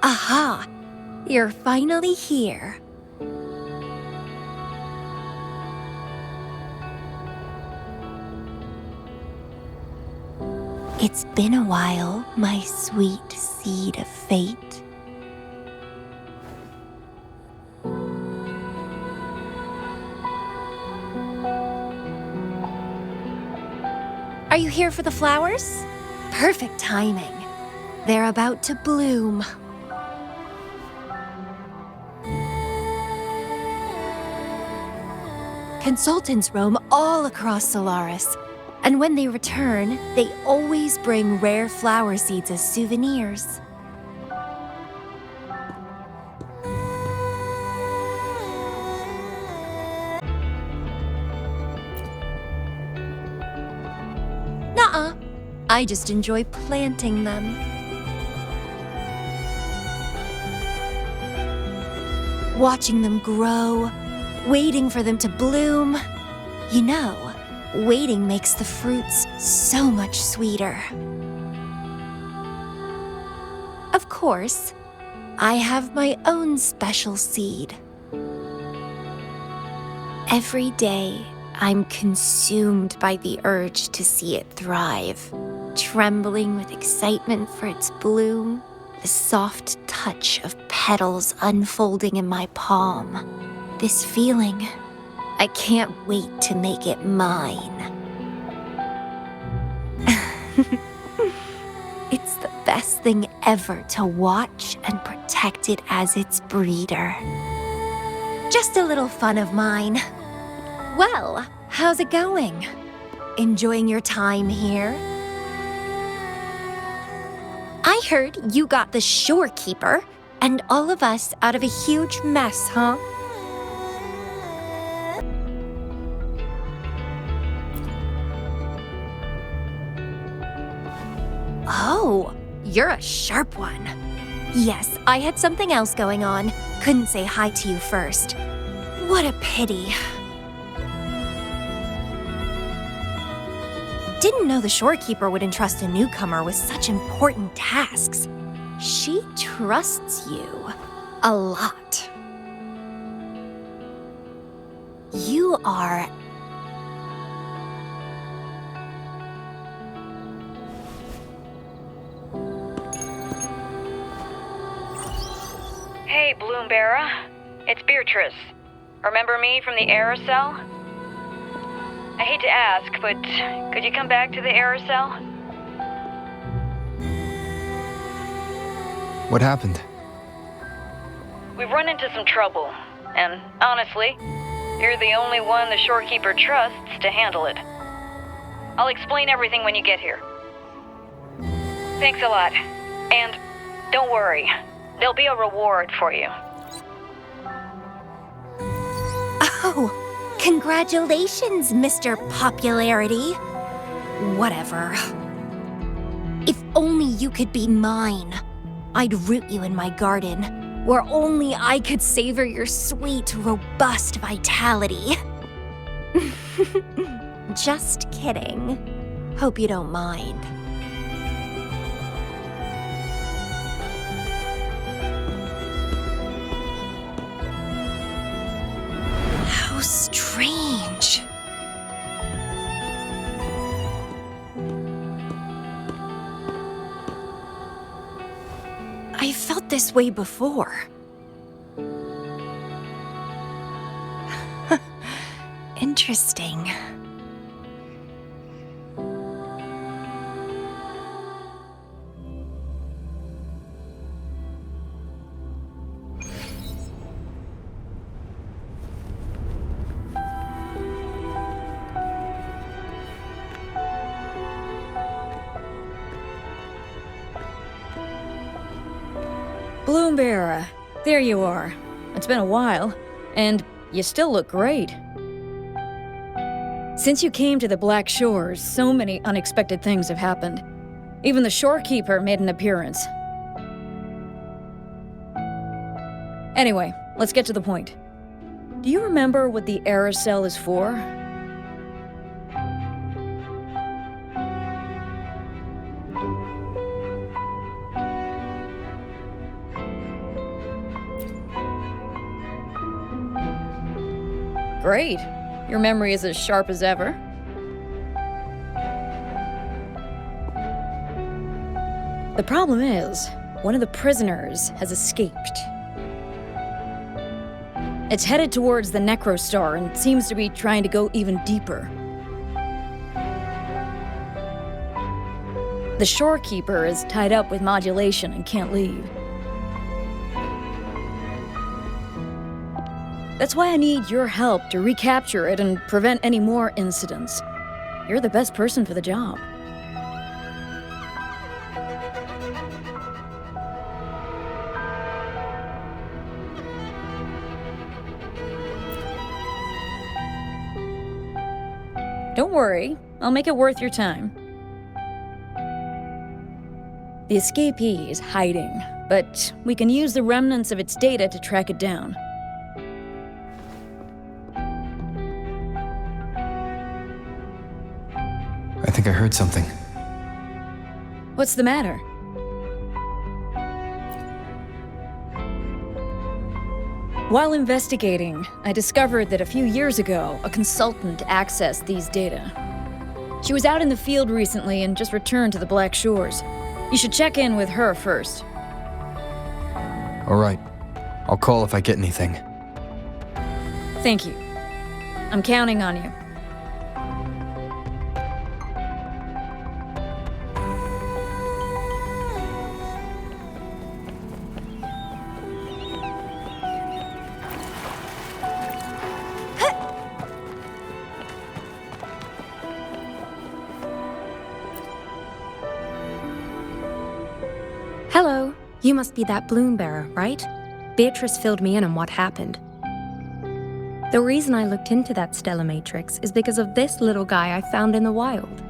Aha! You're finally here. It's been a while, my sweet seed of fate. Are you here for the flowers? Perfect timing. They're about to bloom. Consultants roam all across Solaris, and when they return, they always bring rare flower seeds as souvenirs. Nuh-uh. I just enjoy planting them. Watching them grow, waiting for them to bloom. You know, waiting makes the fruits so much sweeter. Of course, I have my own special seed. Every day, I'm consumed by the urge to see it thrive, trembling with excitement for its bloom, the soft touch of petals unfolding in my palm. This feeling, I can't wait to make it mine. It's the best thing ever to watch and protect it as its breeder. Just a little fun of mine. Well, how's it going? Enjoying your time here? I heard you got the shorekeeper and all of us out of a huge mess, huh? Oh, you're a sharp one. Yes, I had something else going on. Couldn't say hi to you first. What a pity. Didn't know the shorekeeper would entrust a newcomer with such important tasks. She trusts you a lot. You are... Hey, Bloombearer. It's Beatrice. Remember me from the aerosol? I hate to ask, but could you come back to the aerosol? What happened? We've run into some trouble, and honestly, you're the only one the shorekeeper trusts to handle it. I'll explain everything when you get here. Thanks a lot. And don't worry, there'll be a reward for you. Oh, congratulations, Mr. Popularity. Whatever. If only you could be mine. I'd root you in my garden, where only I could savor your sweet, robust vitality. Just kidding. Hope you don't mind. How strange. I felt this way before. Interesting. Bloombearer, there you are. It's been a while, and you still look great. Since you came to the Black Shores, so many unexpected things have happened. Even the shorekeeper made an appearance. Anyway, let's get to the point. Do you remember what the aerosol is for? Great. Your memory is as sharp as ever. The problem is, one of the prisoners has escaped. It's headed towards the Necrostar and seems to be trying to go even deeper. The shorekeeper is tied up with modulation and can't leave. That's why I need your help to recapture it and prevent any more incidents. You're the best person for the job. Don't worry, I'll make it worth your time. The escapee is hiding, but we can use the remnants of its data to track it down. I think I heard something. What's the matter? While investigating, I discovered that a few years ago, a consultant accessed these data. She was out in the field recently and just returned to the Black Shores. You should check in with her first. All right. I'll call if I get anything. Thank you. I'm counting on you. Hello. You must be that bloom bearer, right? Beatrice filled me in on what happened. The reason I looked into that stellar matrix is because of this little guy I found in the wild.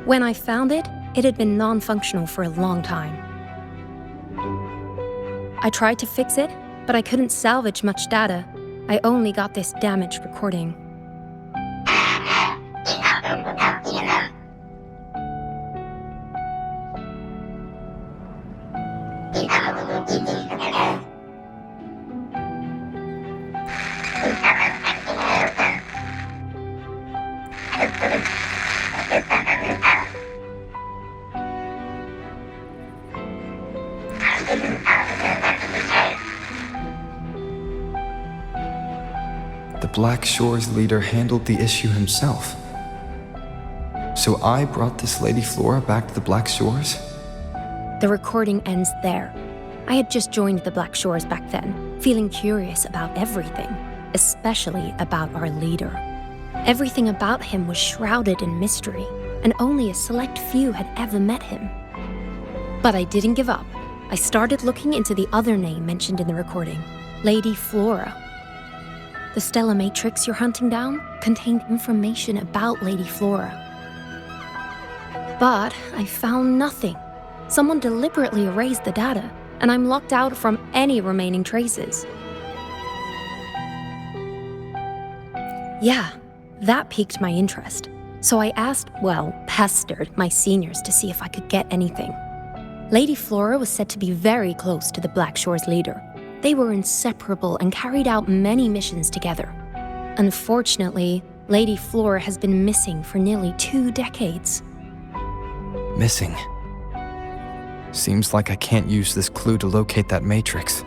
When I found it, it had been non-functional for a long time. I tried to fix it, but I couldn't salvage much data. I only got this damaged recording. The Black Shores leader handled the issue himself. So I brought this Lady Flora back to the Black Shores? The recording ends there. I had just joined the Black Shores back then, feeling curious about everything, especially about our leader. Everything about him was shrouded in mystery, and only a select few had ever met him. But I didn't give up. I started looking into the other name mentioned in the recording, Lady Flora. The stellar matrix you're hunting down contained information about Lady Flora. But I found nothing. Someone deliberately erased the data, and I'm locked out from any remaining traces. Yeah, that piqued my interest. So I pestered my seniors to see if I could get anything. Lady Flora was said to be very close to the Black Shores leader. They were inseparable and carried out many missions together. Unfortunately, Lady Flora has been missing for nearly 2 decades. Missing. Seems like I can't use this clue to locate that matrix.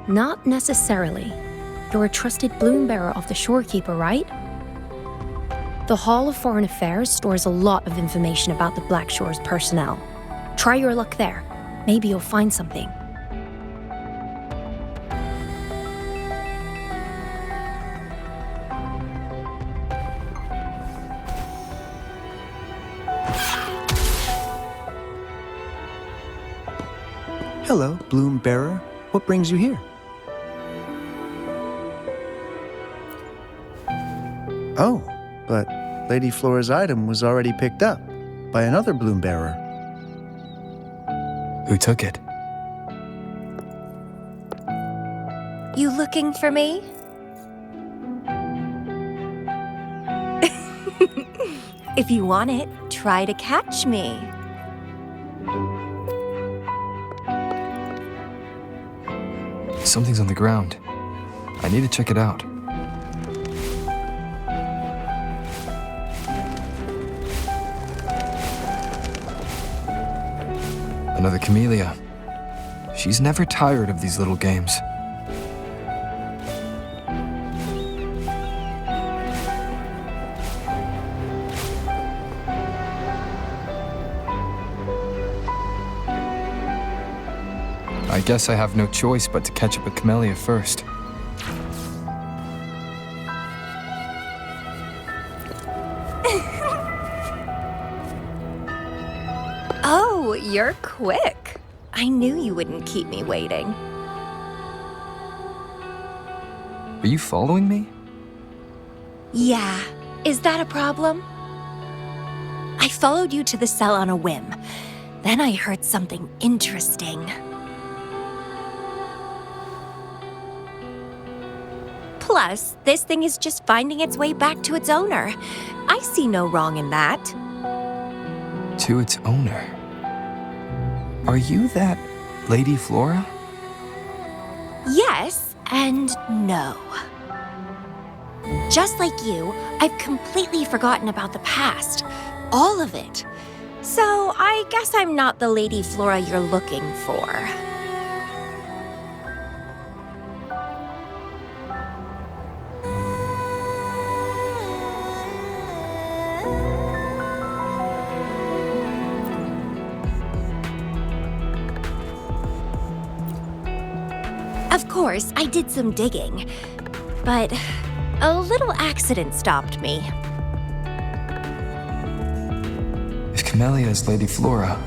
Not necessarily. You're a trusted bloom bearer of the shorekeeper, right? The Hall of Foreign Affairs stores a lot of information about the Black Shores personnel. Try your luck there. Maybe you'll find something. Hello, Bloom Bearer. What brings you here? Oh, but Lady Flora's item was already picked up by another Bloom Bearer. Who took it? You looking for me? If you want it, try to catch me. Something's on the ground. I need to check it out. Another Camellya. She's never tired of these little games. I guess I have no choice but to catch up with Camellya first. Oh, you're quick. I knew you wouldn't keep me waiting. Are you following me? Yeah, is that a problem? I followed you to the cell on a whim. Then I heard something interesting. Plus, this thing is just finding its way back to its owner. I see no wrong in that. To its owner. Are you that Lady Flora? Yes and no. Just like you, I've completely forgotten about the past. All of it. So I guess I'm not the Lady Flora you're looking for. Of course, I did some digging, but a little accident stopped me. If Camellya is Lady Flora,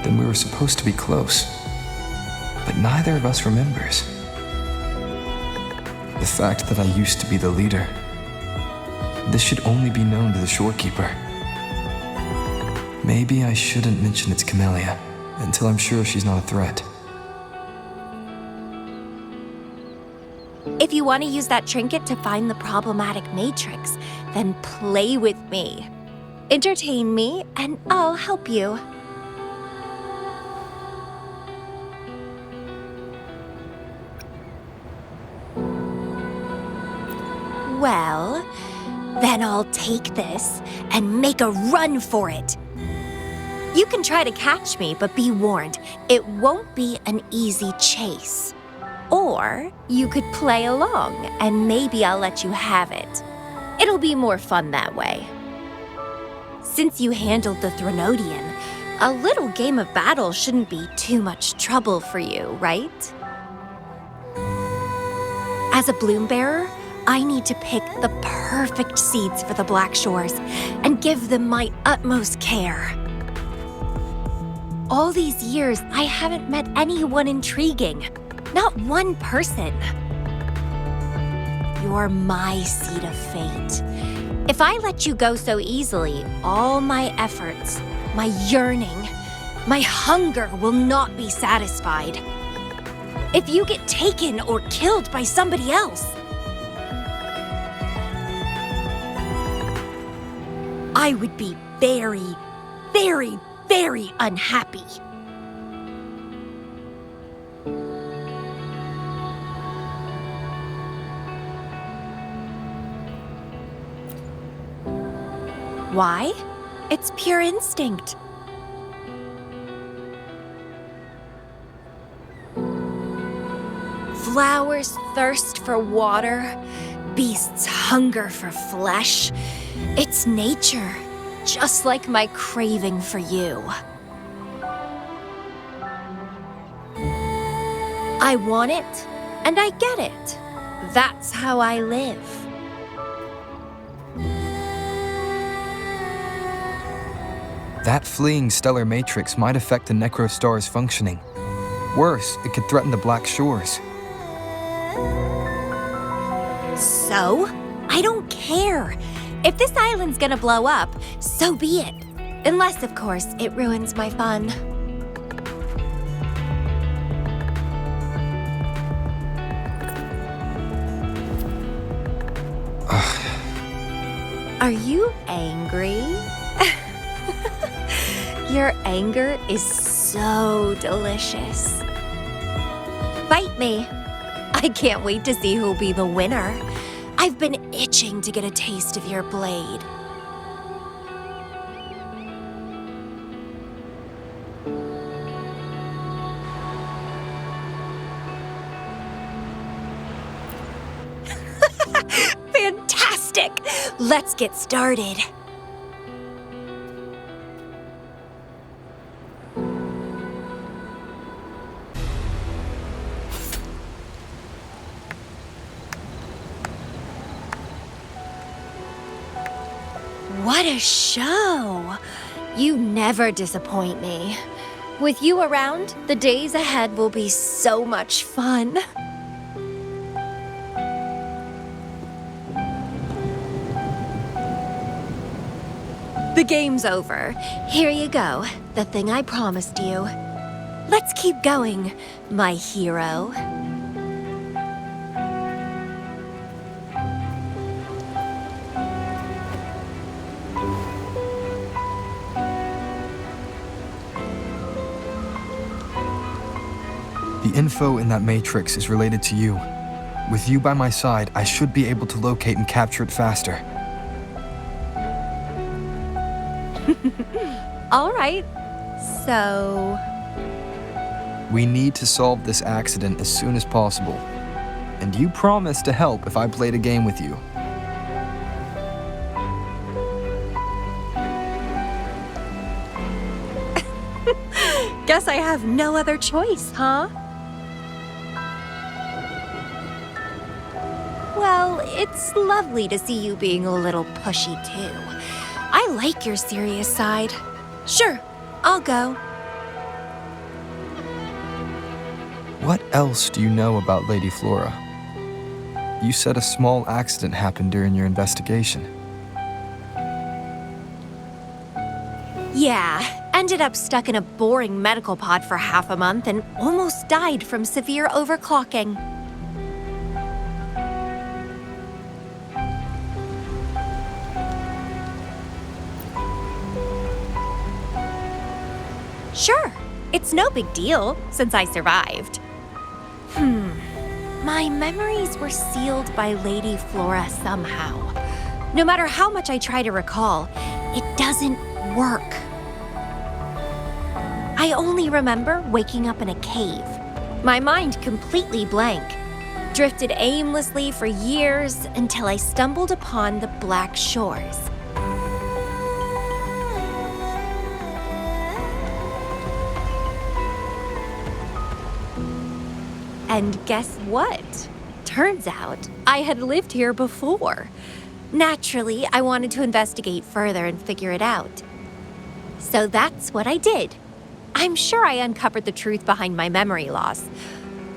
then we were supposed to be close. But neither of us remembers. The fact that I used to be the leader. This should only be known to the shorekeeper. Maybe I shouldn't mention it's Camellya until I'm sure she's not a threat. If you want to use that trinket to find the problematic matrix, then play with me. Entertain me, and I'll help you. Well, then I'll take this and make a run for it. You can try to catch me, but be warned, it won't be an easy chase. Or you could play along, and maybe I'll let you have it. It'll be more fun that way. Since you handled the Threnodian, a little game of battle shouldn't be too much trouble for you, right? As a bloom bearer, I need to pick the perfect seeds for the Black Shores and give them my utmost care. All these years, I haven't met anyone intriguing. Not one person. You're my seed of fate. If I let you go so easily, all my efforts, my yearning, my hunger will not be satisfied. If you get taken or killed by somebody else, I would be very, very, very unhappy. Why? It's pure instinct. Flowers thirst for water, beasts hunger for flesh. It's nature, just like my craving for you. I want it, and I get it. That's how I live. That fleeing stellar matrix might affect the Necrostar's functioning. Worse, it could threaten the Black Shores. So? I don't care. If this island's gonna blow up, so be it. Unless, of course, it ruins my fun. Are you angry? Your anger is so delicious. Bite me. I can't wait to see who'll be the winner. I've been itching to get a taste of your blade. Fantastic! Let's get started. What a show! You never disappoint me. With you around, the days ahead will be so much fun. The game's over. Here you go, the thing I promised you. Let's keep going, my hero. The info in that matrix is related to you. With you by my side, I should be able to locate and capture it faster. All right, so... We need to solve this accident as soon as possible. And you promised to help if I played a game with you. Guess I have no other choice, huh? Well, it's lovely to see you being a little pushy, too. I like your serious side. Sure, I'll go. What else do you know about Lady Flora? You said a small accident happened during your investigation. Yeah, ended up stuck in a boring medical pod for half a month and almost died from severe overclocking. Sure, it's no big deal since I survived. My memories were sealed by Lady Flora somehow. No matter how much I try to recall, it doesn't work. I only remember waking up in a cave, my mind completely blank, drifted aimlessly for years until I stumbled upon the Black Shores. And guess what? Turns out I had lived here before. Naturally, I wanted to investigate further and figure it out. So that's what I did. I'm sure I uncovered the truth behind my memory loss.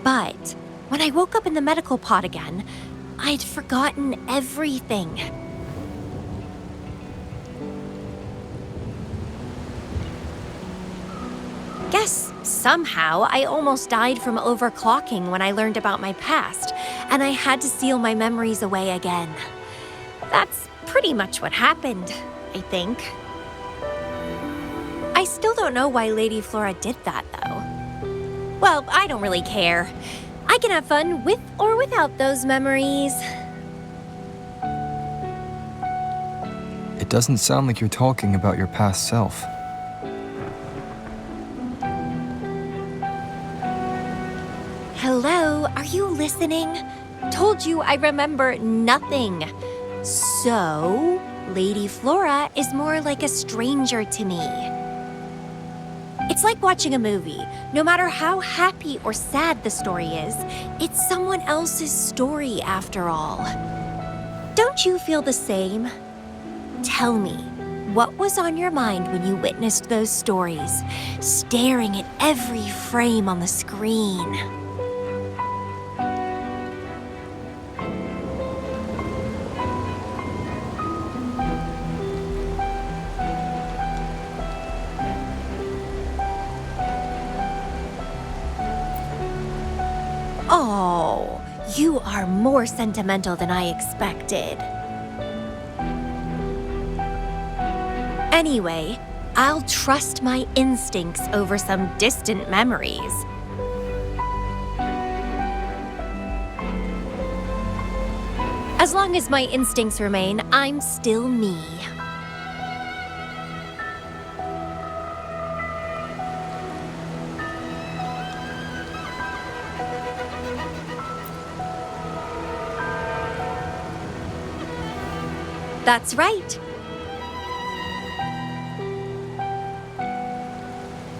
But when I woke up in the medical pod again, I'd forgotten everything. Guess somehow I almost died from overclocking when I learned about my past, and I had to seal my memories away again. That's pretty much what happened, I think. I still don't know why Lady Flora did that, though. Well, I don't really care. I can have fun with or without those memories. It doesn't sound like you're talking about your past self. Hello, are you listening? Told you I remember nothing. So, Lady Flora is more like a stranger to me. It's like watching a movie. No matter how happy or sad the story is, it's someone else's story after all. Don't you feel the same? Tell me, what was on your mind when you witnessed those stories, staring at every frame on the screen? Oh, you are more sentimental than I expected. Anyway, I'll trust my instincts over some distant memories. As long as my instincts remain, I'm still me. That's right.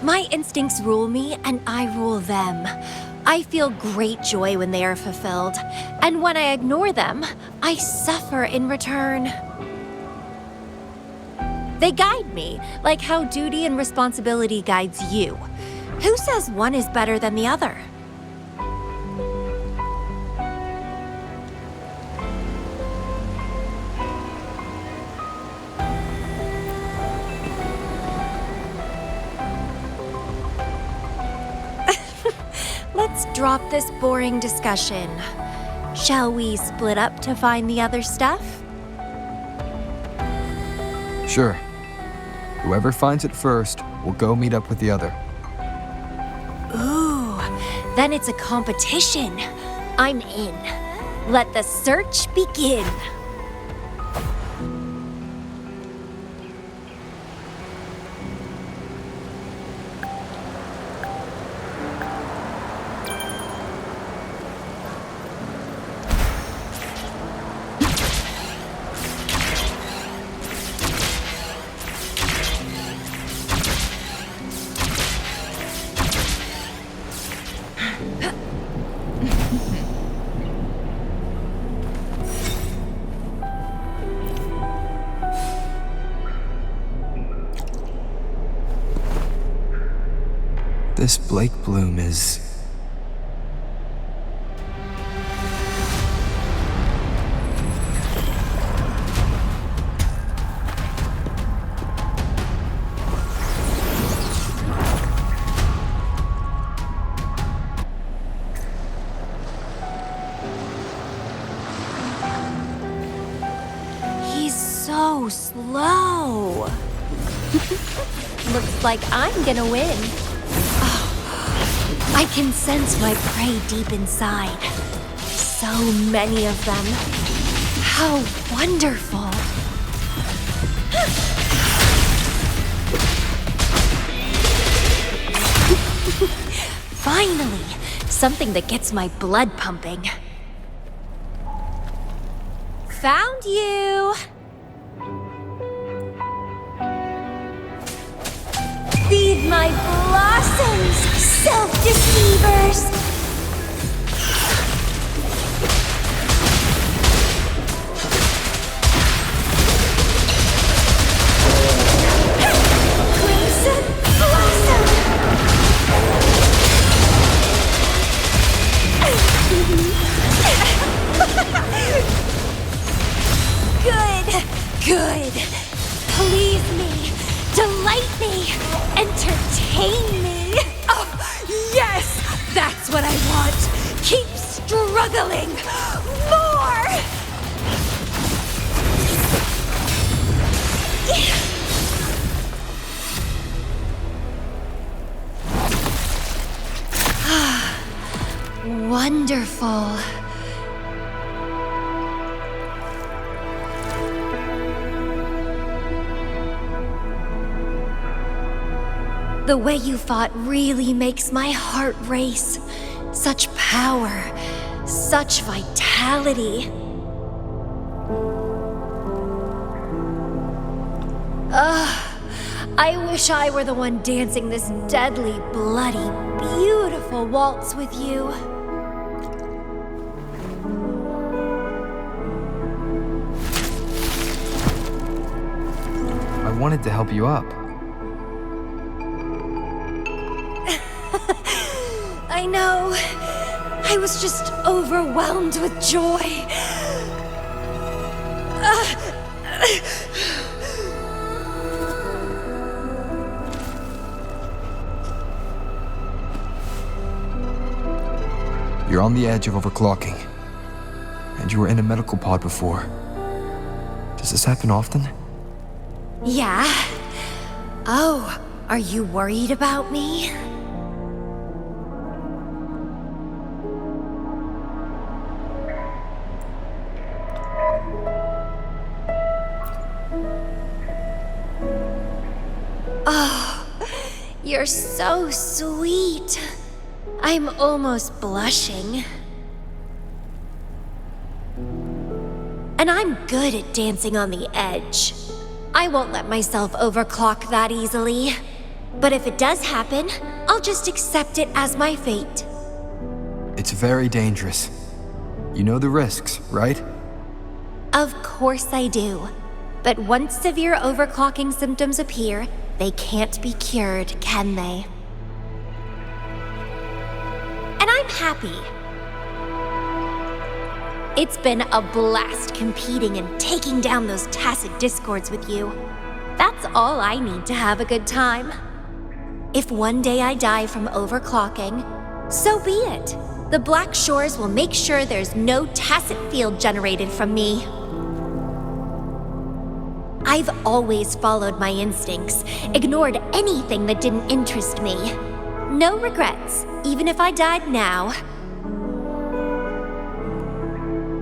My instincts rule me, and I rule them. I feel great joy when they are fulfilled, and when I ignore them, I suffer in return. They guide me, like how duty and responsibility guides you. Who says one is better than the other? Let's drop this boring discussion. Shall we split up to find the other stuff? Sure. Whoever finds it first will go meet up with the other. Ooh, then it's a competition. I'm in. Let the search begin. This Blake Bloom is... He's so slow. Looks like I'm gonna win. I can sense my prey deep inside. So many of them. How wonderful. Finally, something that gets my blood pumping. Found you! Feed my blossoms, self-deceivers! Crimson blossom! Good, good. Please me. Delight me! Entertain me! Oh, yes! That's what I want! Keep struggling! More! Wonderful. The way you fought really makes my heart race. Such power, such vitality. I wish I were the one dancing this deadly, bloody, beautiful waltz with you. I wanted to help you up. I know. I was just overwhelmed with joy. You're on the edge of overclocking. And you were in a medical pod before. Does this happen often? Yeah. Oh, are you worried about me? You're so sweet. I'm almost blushing. And I'm good at dancing on the edge. I won't let myself overclock that easily. But if it does happen, I'll just accept it as my fate. It's very dangerous. You know the risks, right? Of course I do. But once severe overclocking symptoms appear, they can't be cured, can they? And I'm happy. It's been a blast competing and taking down those tacit discords with you. That's all I need to have a good time. If one day I die from overclocking, so be it. The Black Shores will make sure there's no tacit field generated from me. I've always followed my instincts, ignored anything that didn't interest me. No regrets, even if I died now.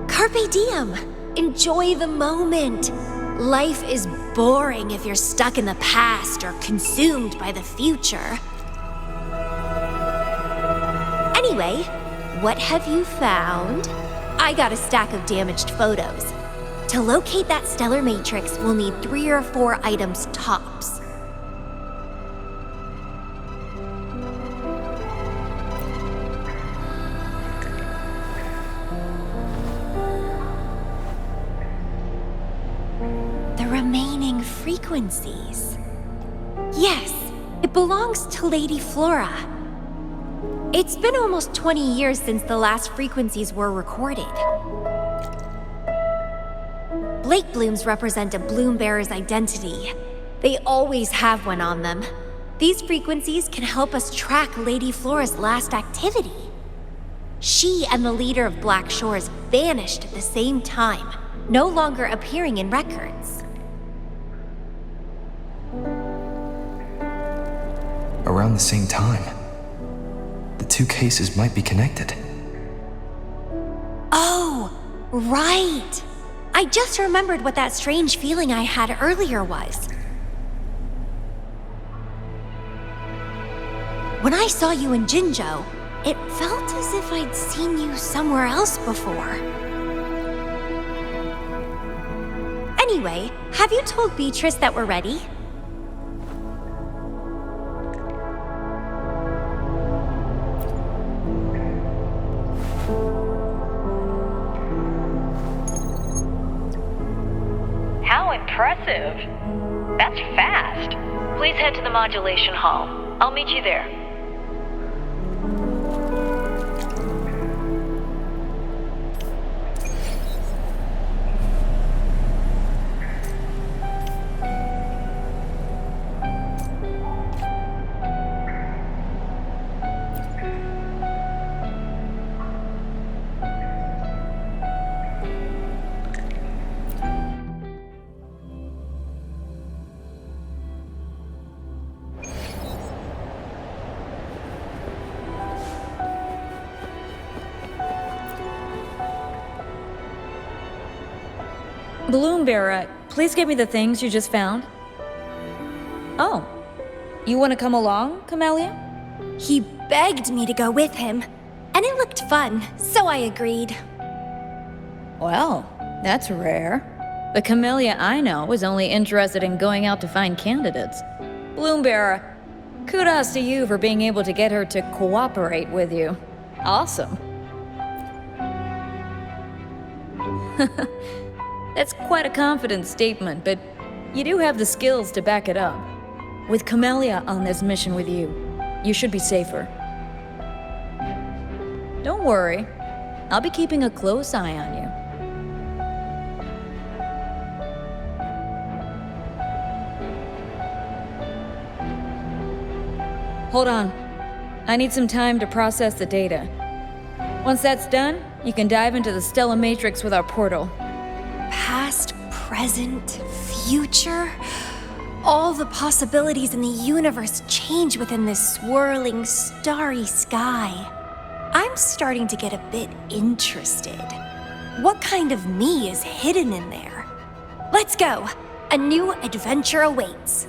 Carpe diem. Enjoy the moment. Life is boring if you're stuck in the past or consumed by the future. Anyway, what have you found? I got a stack of damaged photos. To locate that stellar matrix, we'll need 3 or 4 items tops. The remaining frequencies. Yes, it belongs to Lady Flora. It's been almost 20 years since the last frequencies were recorded. Lake blooms represent a bloom bearer's identity. They always have one on them. These frequencies can help us track Lady Flora's last activity. She and the leader of Black Shores vanished at the same time, no longer appearing in records. Around the same time. The 2 cases might be connected. Oh, right! I just remembered what that strange feeling I had earlier was. When I saw you in Jinzhou, it felt as if I'd seen you somewhere else before. Anyway, have you told Beatrice that we're ready? How impressive. That's fast. Please head to the modulation hall. I'll meet you there. Bloombearer, please give me the things you just found. Oh, you want to come along, Camellya? He begged me to go with him, and it looked fun, so I agreed. Well, that's rare. The Camellya I know is only interested in going out to find candidates. Bloombearer, kudos to you for being able to get her to cooperate with you. Awesome. That's quite a confident statement, but you do have the skills to back it up. With Camellya on this mission with you, you should be safer. Don't worry, I'll be keeping a close eye on you. Hold on. I need some time to process the data. Once that's done, you can dive into the Stellar Matrix with our portal. Past, present, future. All the possibilities in the universe change within this swirling, starry sky. I'm starting to get a bit interested. What kind of me is hidden in there? Let's go! A new adventure awaits.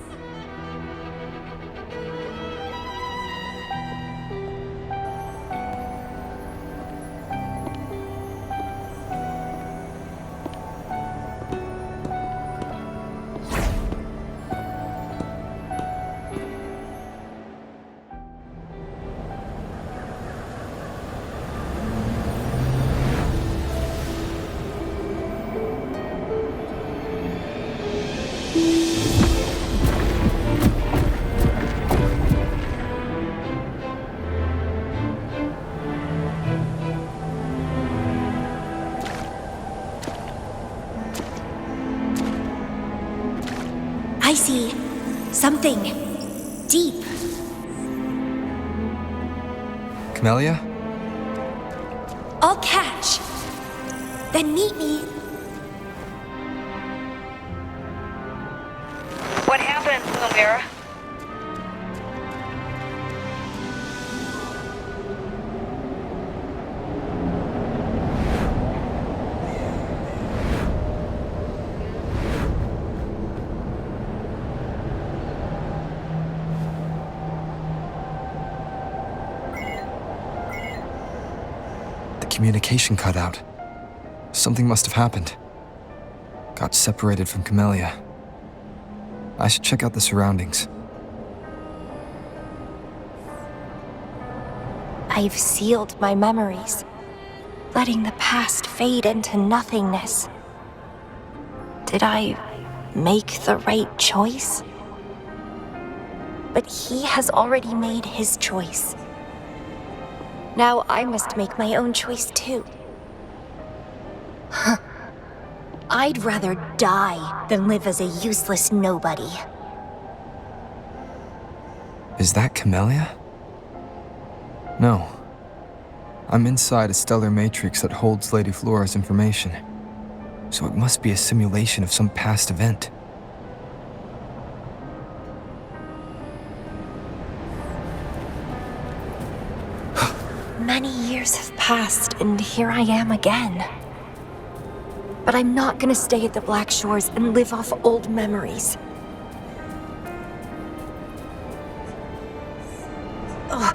see something deep. Camellya? I'll catch. Then meet me. What happened, Lumira? Communication cut out. Something must have happened. Got separated from Camellya. I should check out the surroundings. I've sealed my memories, letting the past fade into nothingness. Did I make the right choice? But he has already made his choice. Now I must make my own choice too. I'd rather die than live as a useless nobody. Is that Camellya? No. I'm inside a stellar matrix that holds Lady Flora's information. So it must be a simulation of some past event. Many years have passed, and here I am again. But I'm not gonna stay at the Black Shores and live off old memories. Oh,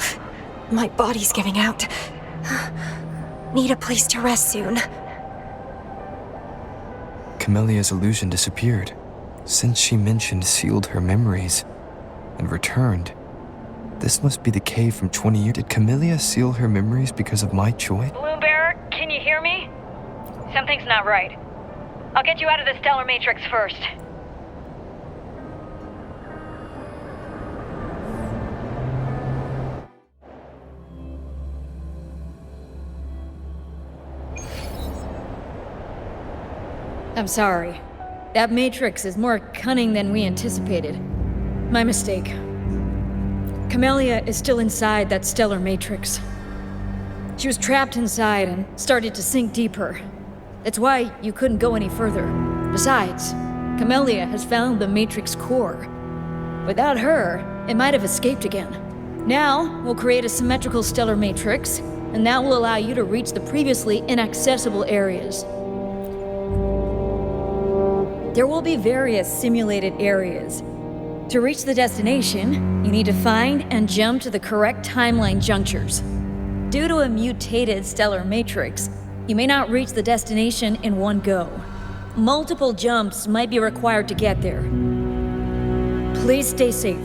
my body's giving out. Need a place to rest soon. Camellya's illusion disappeared. Since she mentioned sealed her memories and returned. This must be the cave from 20 years. Did Camellya seal her memories because of my choice? Bloombearer, can you hear me? Something's not right. I'll get you out of the stellar matrix first. I'm sorry. That matrix is more cunning than we anticipated. My mistake. Camellya is still inside that stellar matrix. She was trapped inside and started to sink deeper. That's why you couldn't go any further. Besides, Camellya has found the matrix core. Without her, it might have escaped again. Now, we'll create a symmetrical stellar matrix, and that will allow you to reach the previously inaccessible areas. There will be various simulated areas. To reach the destination, you need to find and jump to the correct timeline junctures. Due to a mutated stellar matrix, you may not reach the destination in one go. Multiple jumps might be required to get there. Please stay safe.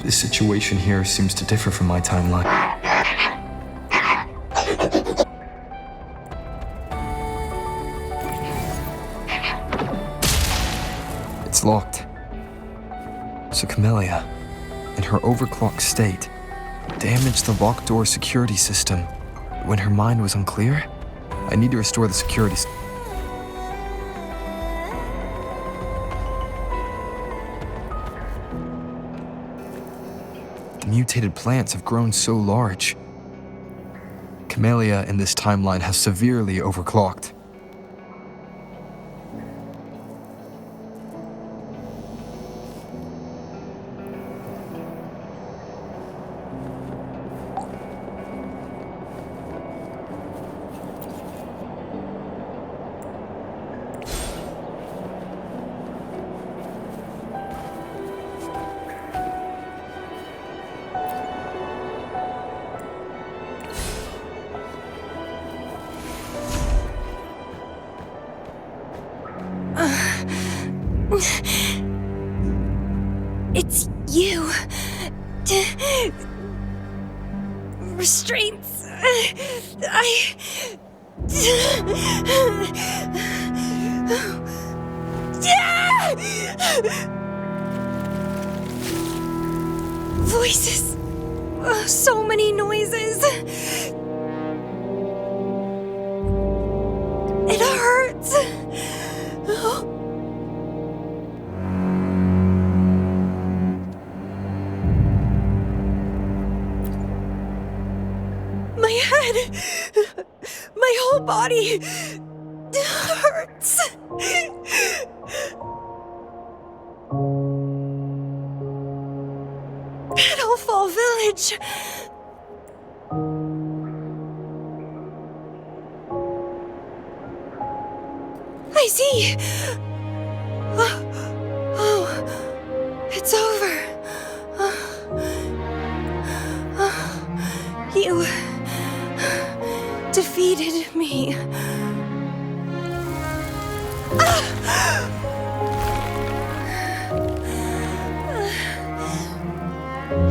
The situation here seems to differ from my timeline. It's locked. So Camellya, in her overclocked state, damaged the locked door security system when her mind was unclear? I need to restore the security system. The mutated plants have grown so large. Camellya in this timeline has severely overclocked. It's you. Restraints. Voices. So many noises. It hurts. My head. My whole body hurts. Petalfall Village. I see. Oh, it's over. You defeated me.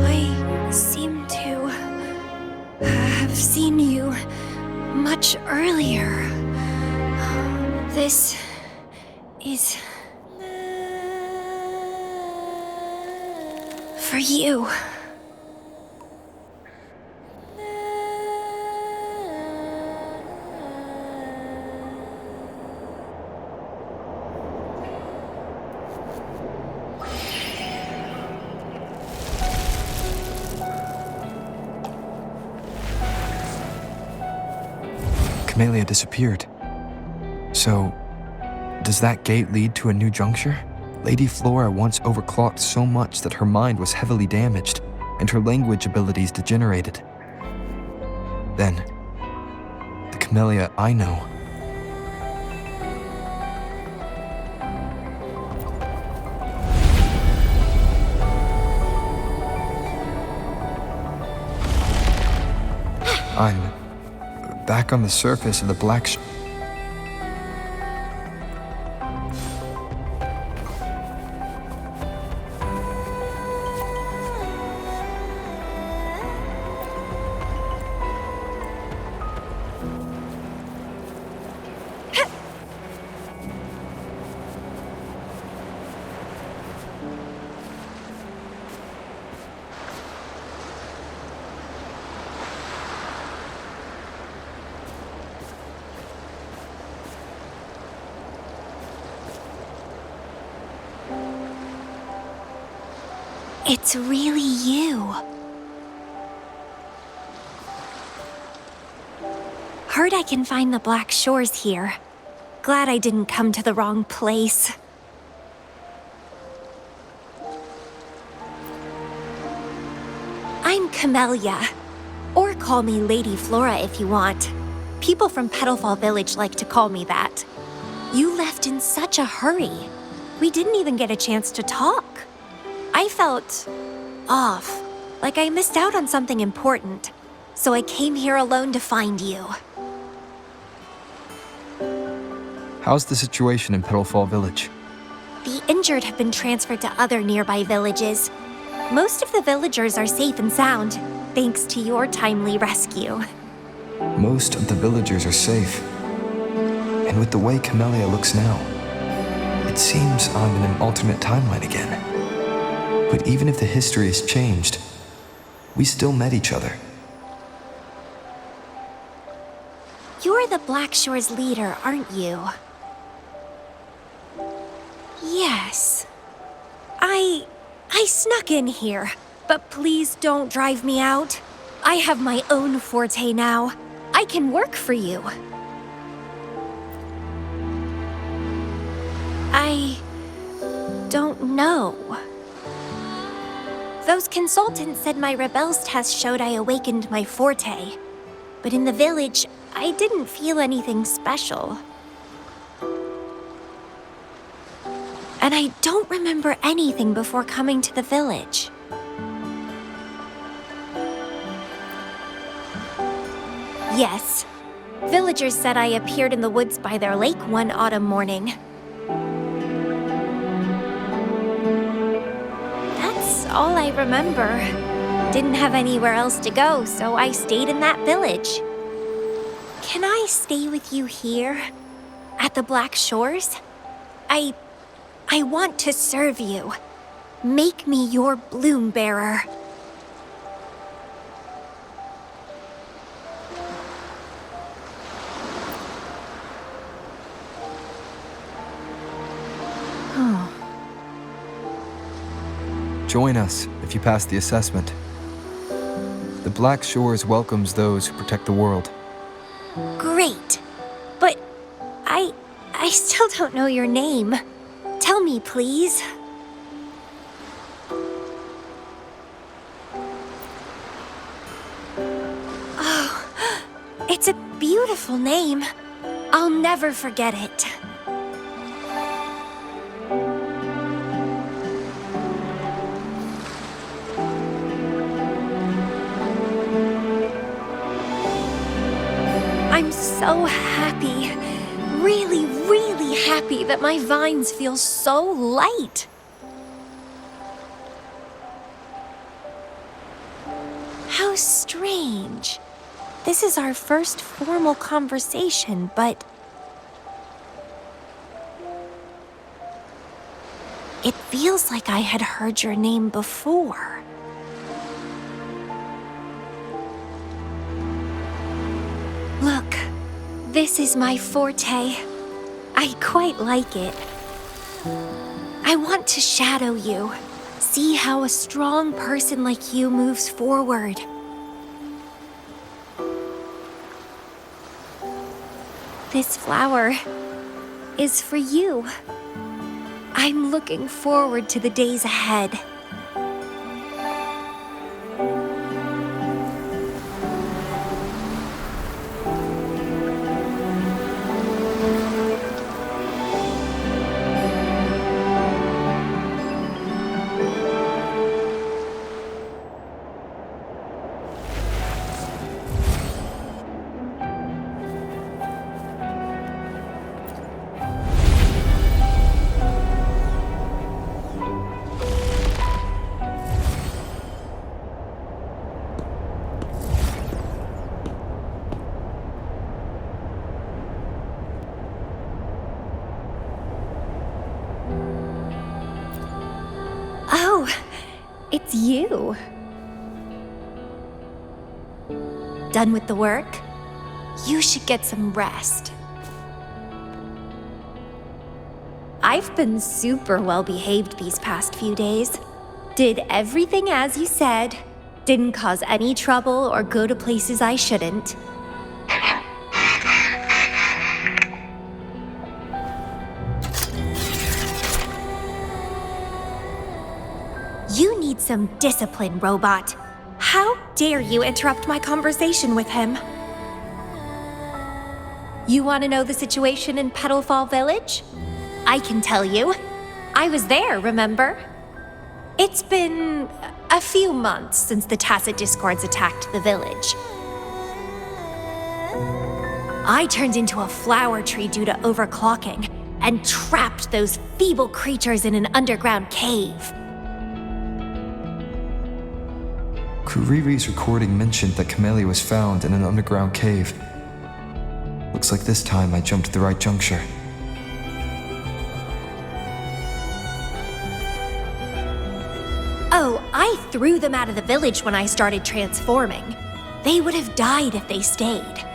I seem to have seen you much earlier. This is for you. Camellya disappeared. So, does that gate lead to a new juncture? Lady Flora once overclocked so much that her mind was heavily damaged and her language abilities degenerated. Then, the Camellya I know. I'm back on the surface of the black It's really you. Heard I can find the Black Shores here. Glad I didn't come to the wrong place. I'm Camellya. Or call me Lady Flora if you want. People from Petalfall Village like to call me that. You left in such a hurry. We didn't even get a chance to talk. I felt off, like I missed out on something important. So I came here alone to find you. How's the situation in Petalfall Village? The injured have been transferred to other nearby villages. Most of the villagers are safe and sound, thanks to your timely rescue. Most of the villagers are safe. And with the way Camellya looks now, it seems I'm in an alternate timeline again. But even if the history has changed, we still met each other. You're the Black Shores leader, aren't you? Yes. I snuck in here, but please don't drive me out. I have my own forte now. I can work for you. I don't know. Those consultants said my rebels test showed I awakened my forte. But in the village, I didn't feel anything special. And I don't remember anything before coming to the village. Yes, villagers said I appeared in the woods by their lake one autumn morning. That's all I remember. Didn't have anywhere else to go, so I stayed in that village. Can I stay with you here? At the Black Shores? I I want to serve you. Make me your bloom bearer. Join us if you pass the assessment. The Black Shores welcomes those who protect the world. Great. But I still don't know your name. Tell me, please. Oh, it's a beautiful name. I'll never forget it. I'm so happy. Really, really happy that my vines feel so light. How strange. This is our first formal conversation, but it feels like I had heard your name before. Look, this is my forte. I quite like it. I want to shadow you, see how a strong person like you moves forward. This flower is for you. I'm looking forward to the days ahead. Oh, it's you. Done with the work? You should get some rest. I've been super well behaved these past few days. Did everything as you said. Didn't cause any trouble or go to places I shouldn't. You need some discipline, robot. How dare you interrupt my conversation with him? You want to know the situation in Petalfall Village? I can tell you. I was there, remember? It's been a few months since the Tacit Discords attacked the village. I turned into a flower tree due to overclocking and trapped those feeble creatures in an underground cave. Kuriri's recording mentioned that Camellya was found in an underground cave. Looks like this time I jumped at the right juncture. Oh, I threw them out of the village when I started transforming. They would have died if they stayed.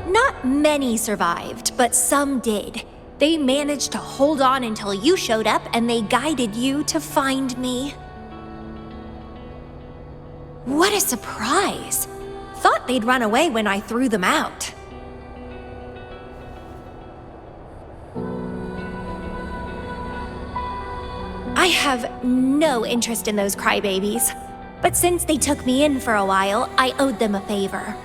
Not many survived, but some did. They managed to hold on until you showed up and they guided you to find me. What a surprise! Thought they'd run away when I threw them out. I have no interest in those crybabies, but since they took me in for a while, I owed them a favor.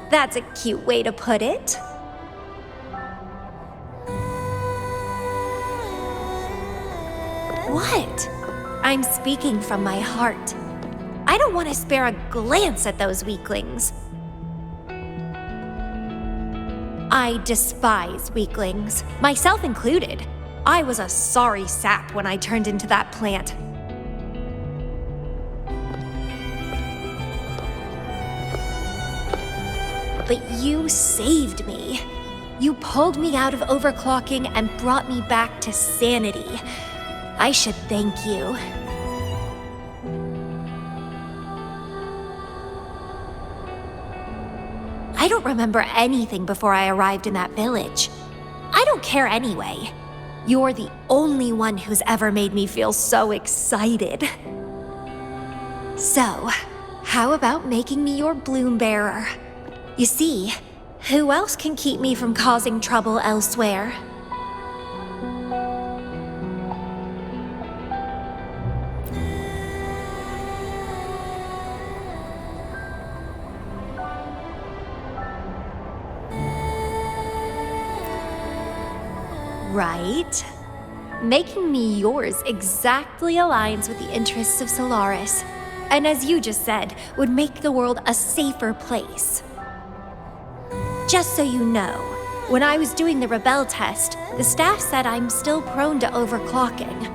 That's a cute way to put it. What? I'm speaking from my heart. I don't want to spare a glance at those weaklings. I despise weaklings, myself included. I was a sorry sap when I turned into that plant. But you saved me. You pulled me out of overclocking and brought me back to sanity. I should thank you. I don't remember anything before I arrived in that village. I don't care anyway. You're the only one who's ever made me feel so excited. So, how about making me your bloom bearer? You see, who else can keep me from causing trouble elsewhere? Right. Making me yours exactly aligns with the interests of Solaris, and as you just said, would make the world a safer place. Just so you know, when I was doing the rebel test, the staff said I'm still prone to overclocking.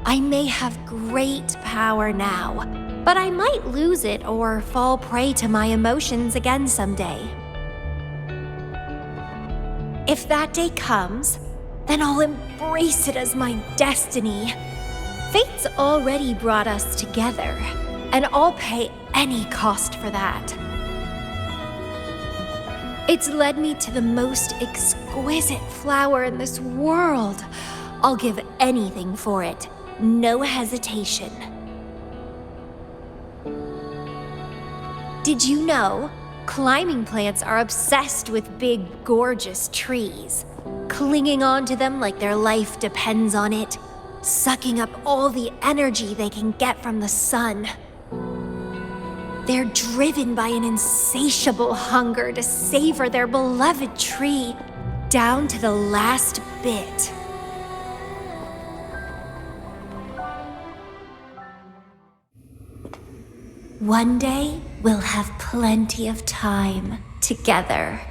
I may have great power now, but I might lose it or fall prey to my emotions again someday. If that day comes, then I'll embrace it as my destiny. Fate's already brought us together, and I'll pay any cost for that. It's led me to the most exquisite flower in this world. I'll give anything for it, no hesitation. Did you know? Climbing plants are obsessed with big, gorgeous trees, clinging onto them like their life depends on it, sucking up all the energy they can get from the sun. They're driven by an insatiable hunger to savor their beloved tree down to the last bit. One day, we'll have plenty of time together.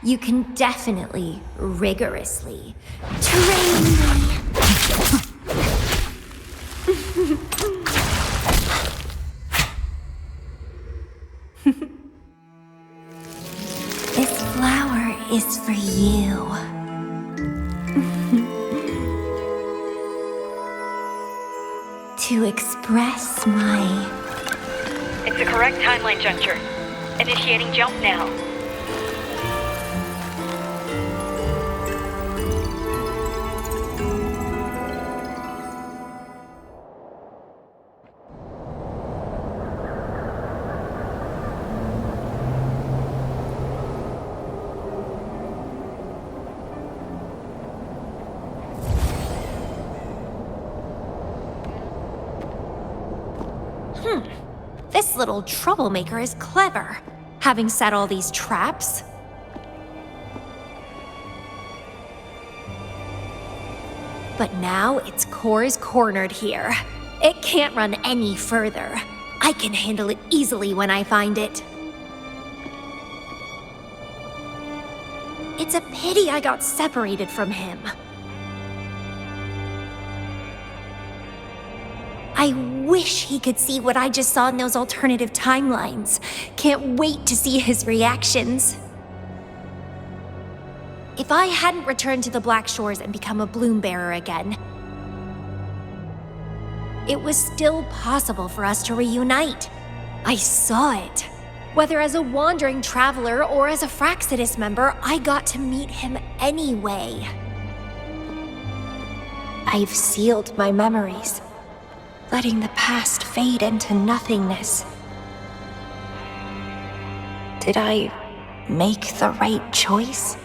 You can definitely, rigorously train me. This flower is for you. To express my... It's the correct timeline juncture. Initiating jump now. This little troublemaker is clever, having set all these traps. But now its core is cornered here. It can't run any further. I can handle it easily when I find it. It's a pity I got separated from him. I wish he could see what I just saw in those alternative timelines. Can't wait to see his reactions. If I hadn't returned to the Black Shores and become a bloom bearer again, it was still possible for us to reunite. I saw it. Whether as a wandering traveler or as a Fraxidus member, I got to meet him anyway. I've sealed my memories, letting the past fade into nothingness. Did I make the right choice?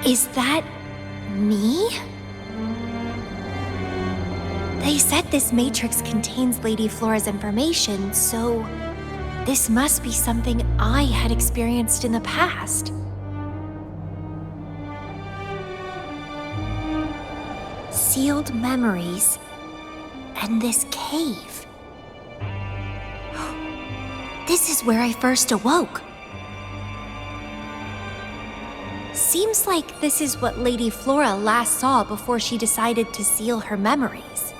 Is that me? They said this matrix contains Lady Flora's information, so this must be something I had experienced in the past. Sealed memories and this cave. this is where I first awoke. Seems like this is what Lady Flora last saw before she decided to seal her memories.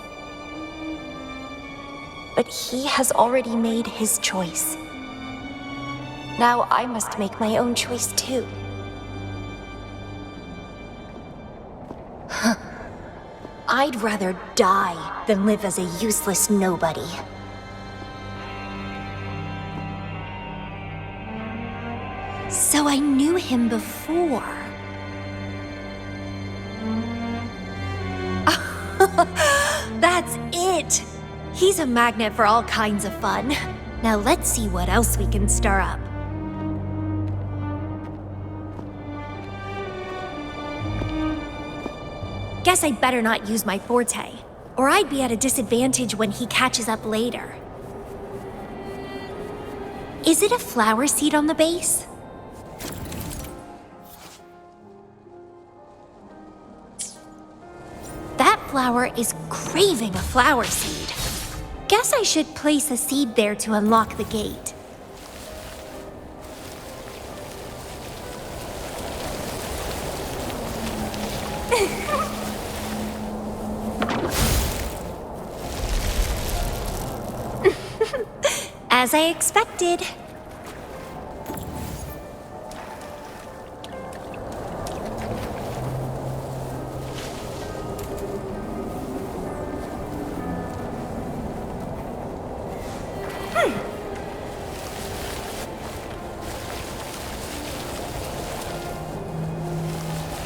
But he has already made his choice. Now I must make my own choice too. I'd rather die than live as a useless nobody. So I knew him before. That's it! He's a magnet for all kinds of fun. Now let's see what else we can stir up. Guess I'd better not use my forte, or I'd be at a disadvantage when he catches up later. Is it a flower seed on the base? That flower is craving a flower seed. Guess I should place a seed there to unlock the gate. As I expected.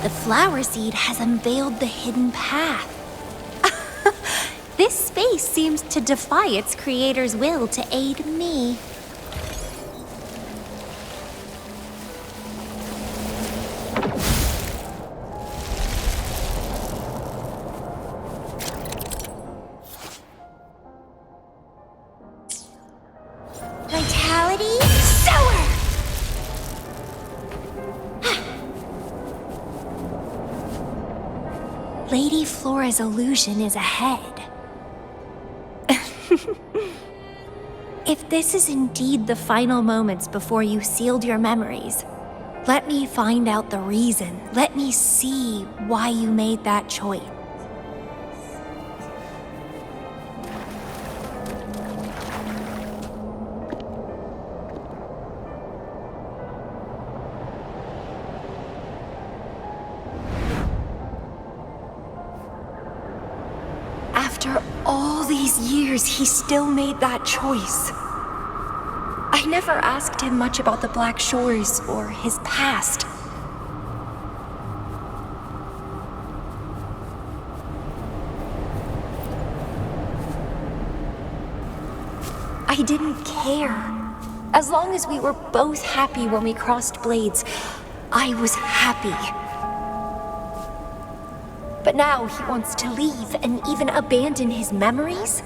The flower seed has unveiled the hidden path. This space seems to defy its creator's will to aid me. Vitality sower! Lady Flora's illusion is ahead. If this is indeed the final moments before you sealed your memories, let me find out the reason. Let me see why you made that choice. After all these years, he still made that choice. I never asked him much about the Black Shores or his past. I didn't care. As long as we were both happy when we crossed blades, I was happy. But now he wants to leave and even abandon his memories?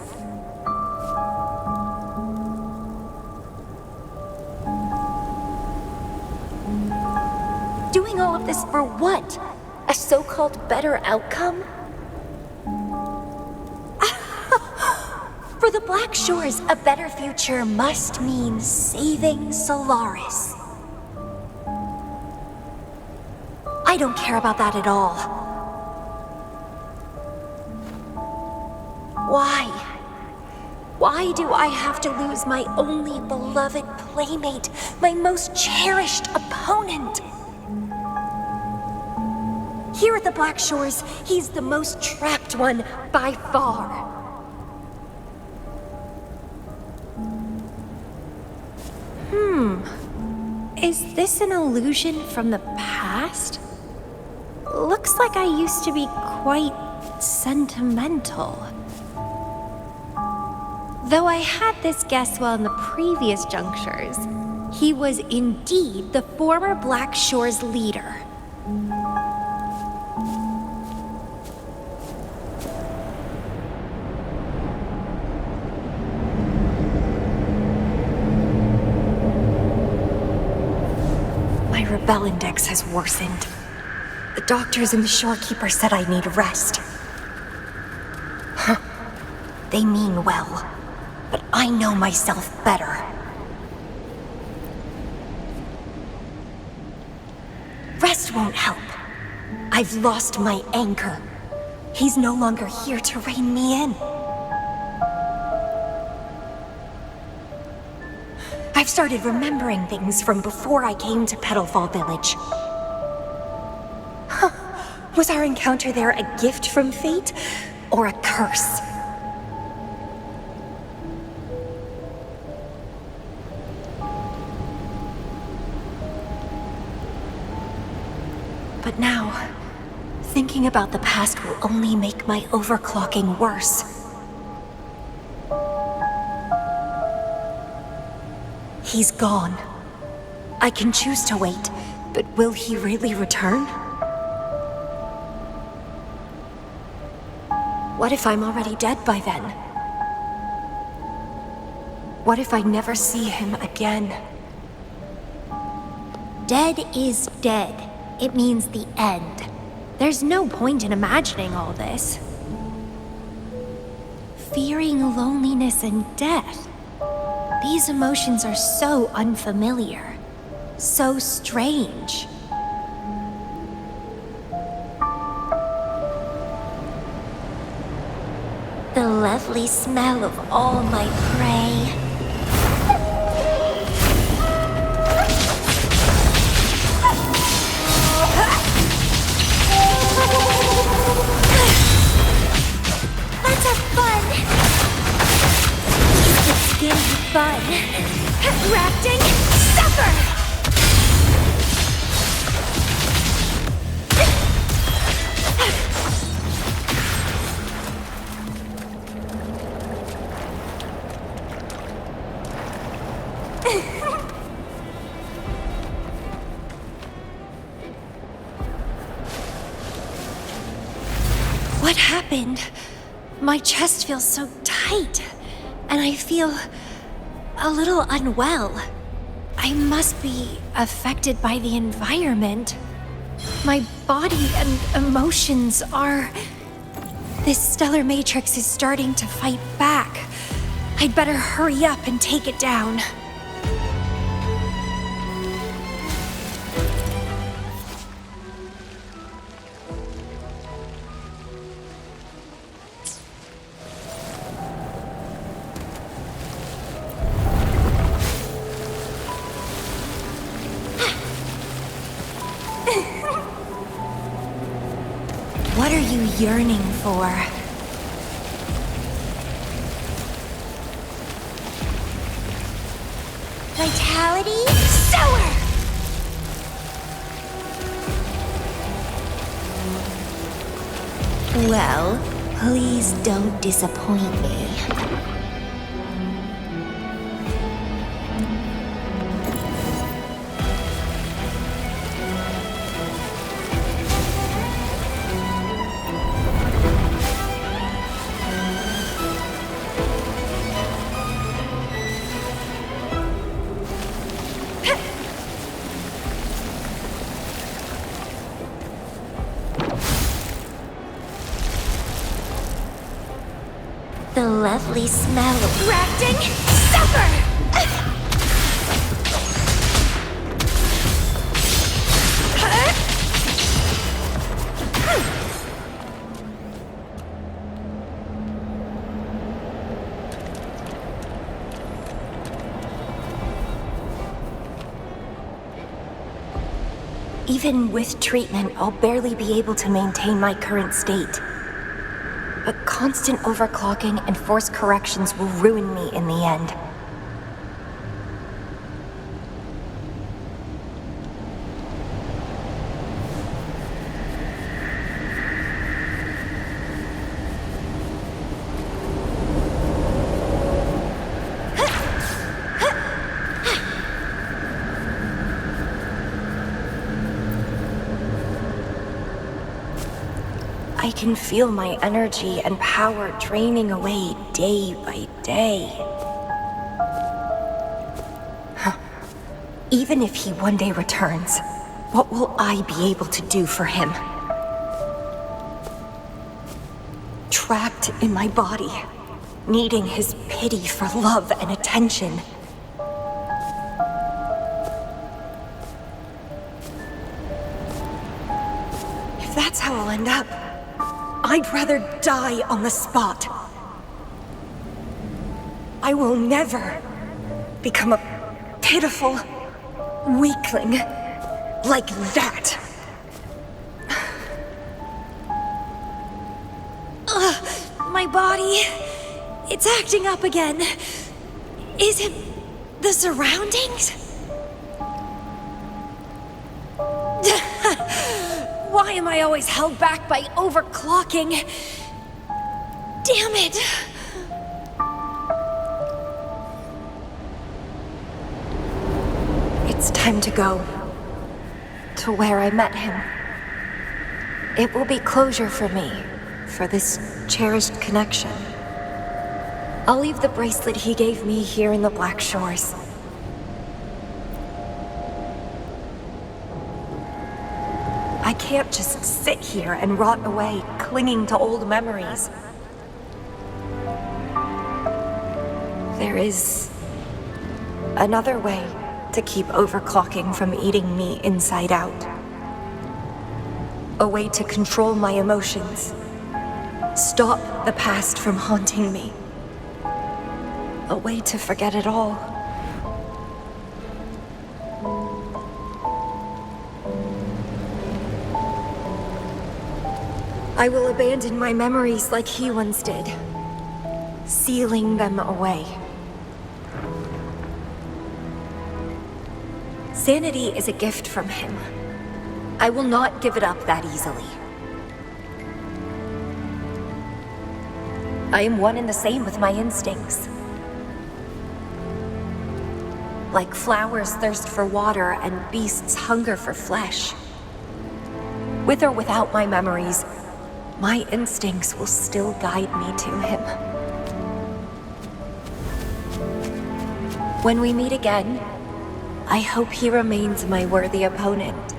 Doing all of this for what? A so-called better outcome? For the Black Shores, a better future must mean saving Solaris. I don't care about that at all. Why? Why do I have to lose my only beloved playmate, my most cherished opponent? Here at the Black Shores, he's the most trapped one by far. Is this an illusion from the past? Looks like I used to be quite sentimental. Though I had this guess while in the previous junctures, he was indeed the former Black Shores leader. My rebel index has worsened. The doctors and the shorekeeper said I need rest. They mean well. But I know myself better. won't help. I've lost my anchor. He's no longer here to rein me in. I've started remembering things from before I came to Petalfall Village. Huh. Was our encounter there a gift from fate, or a curse? But now, thinking about the past will only make my overclocking worse. He's gone. I can choose to wait, but will he really return? What if I'm already dead by then? What if I never see him again? Dead is dead. It means the end. There's no point in imagining all this. Fearing loneliness and death. These emotions are so unfamiliar, so strange. The lovely smell of all my prey. Let's have fun! Skin fun. Rafting, suffer! What happened? My chest feels so tight, and I feel a little unwell. I must be affected by the environment. My body and emotions are... This stellar matrix is starting to fight back. I'd better hurry up and take it down. What are you yearning for? Vitality? Sour! Well, please don't disappoint me. The lovely smell of rafting, suffer! Even with treatment, I'll barely be able to maintain my current state. But constant overclocking and forced corrections will ruin me in the end. I can feel my energy and power draining away day by day. Even if he one day returns, what will I be able to do for him? Trapped in my body, needing his pity for love and attention. that's how I'll end up. I'd rather die on the spot. I will never become a pitiful weakling like that. My body, it's acting up again. Is it the surroundings? Why am I always held back by overclocking? Damn it! It's time to go to where I met him. It will be closure for me, for this cherished connection. I'll leave the bracelet he gave me here in the Black Shores. I can't just sit here and rot away, clinging to old memories. There is another way to keep overclocking from eating me inside out. A way to control my emotions. Stop the past from haunting me. A way to forget it all. I will abandon my memories like he once did, sealing them away. Sanity is a gift from him. I will not give it up that easily. I am one and the same with my instincts. Like flowers thirst for water and beasts hunger for flesh. With or without my memories, my instincts will still guide me to him. When we meet again, I hope he remains my worthy opponent.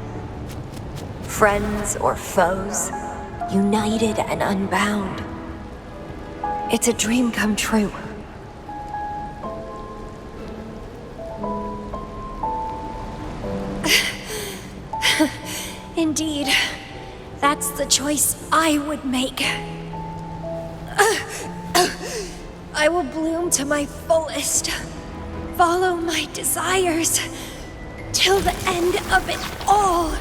Friends or foes, united and unbound. It's a dream come true. Indeed, that's the choice I would make. I will bloom to my fullest, follow my desires, till the end of it all.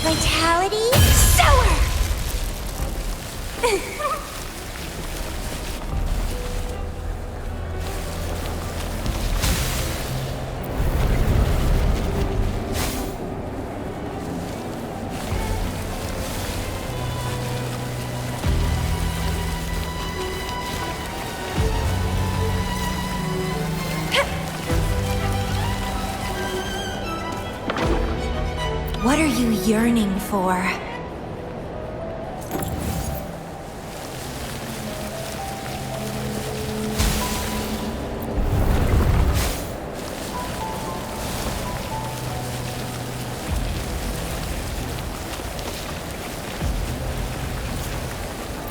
Vitality sour! What are you yearning for?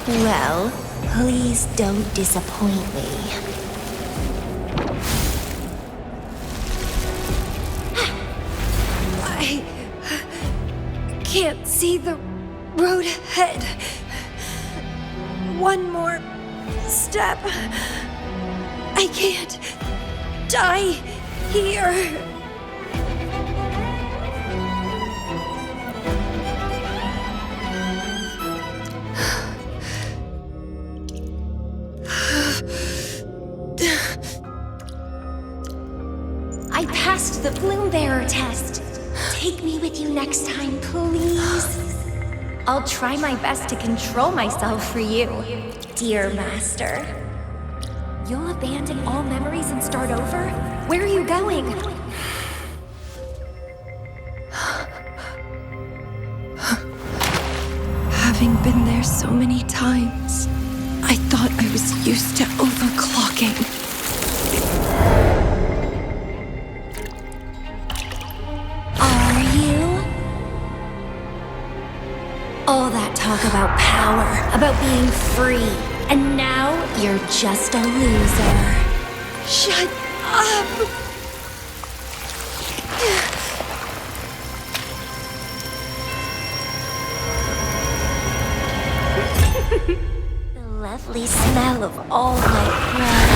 Well, please don't disappoint me. I can't see the road ahead. One more step. I can't die here. I passed the Bloom Bearer test. Take me with you next time, please. I'll try my best to control myself for you, dear master. You'll abandon all memories and start over? Where are you going? Having been there so many times, I thought I was used to overclocking. Are you? All that talk about power, about being free, and now you're just a loser. Shut up! The lovely smell of all my prey.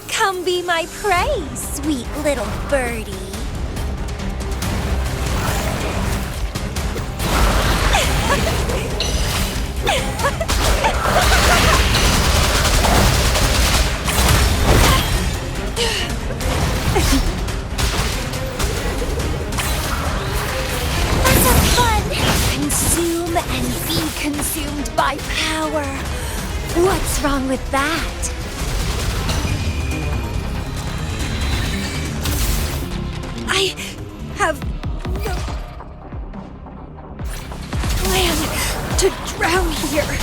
Come be my prey, sweet little birdie. Let's have fun! Consume and be consumed by power. What's wrong with that? I have no plan to drown here.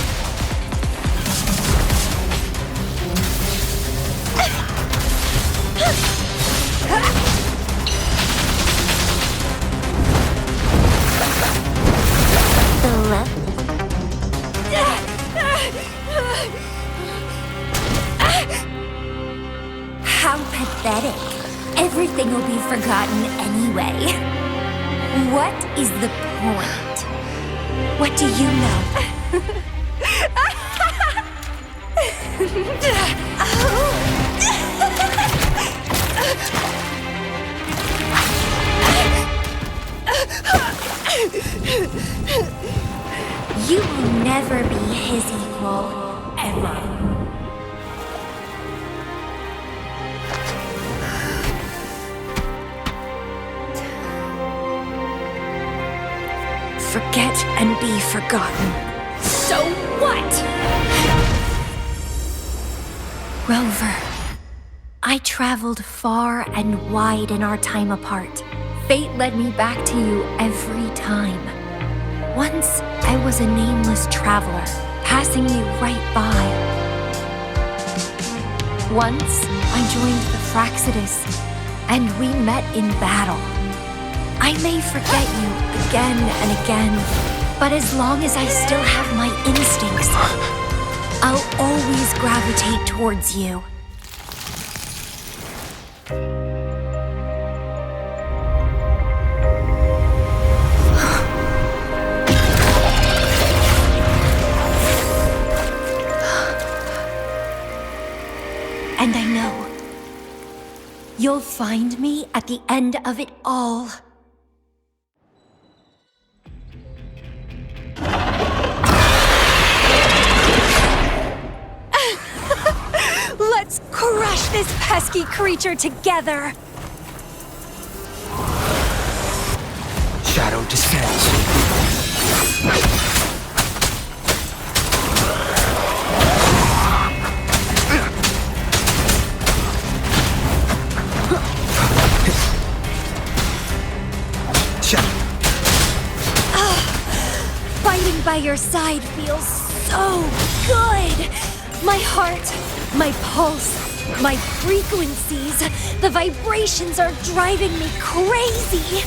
How pathetic. Everything will be forgotten anyway. What is the point? What do you know? You will never be his equal, ever. Forget and be forgotten. So what? Rover, I traveled far and wide in our time apart. Fate led me back to you every time. Once, I was a nameless traveler, passing you right by. Once, I joined the Fraxidus, and we met in battle. I may forget you again and again, but as long as I still have my instincts, I'll always gravitate towards you. And I know you'll find me at the end of it all. Let's crush this pesky creature together! Shadow descends. Fighting by your side feels so good! My heart, my pulse, my frequencies, the vibrations are driving me crazy!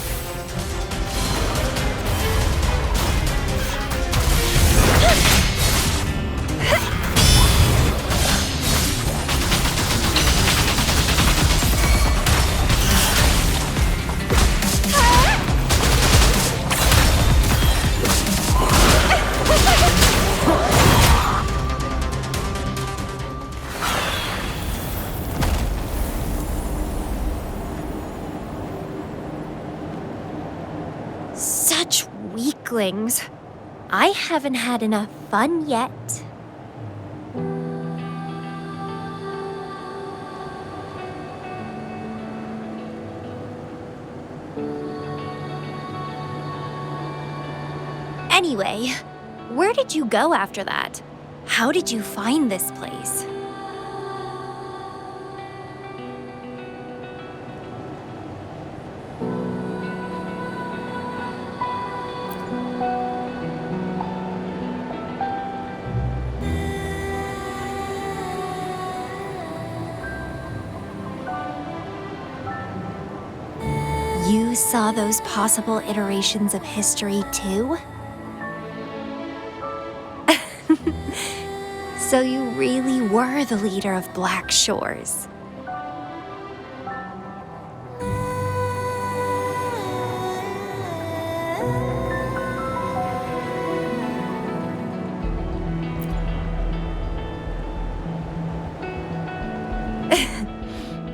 Such weaklings. I haven't had enough fun yet. Anyway, where did you go after that? How did you find this place? You saw those possible iterations of history too? So you really were the leader of Black Shores.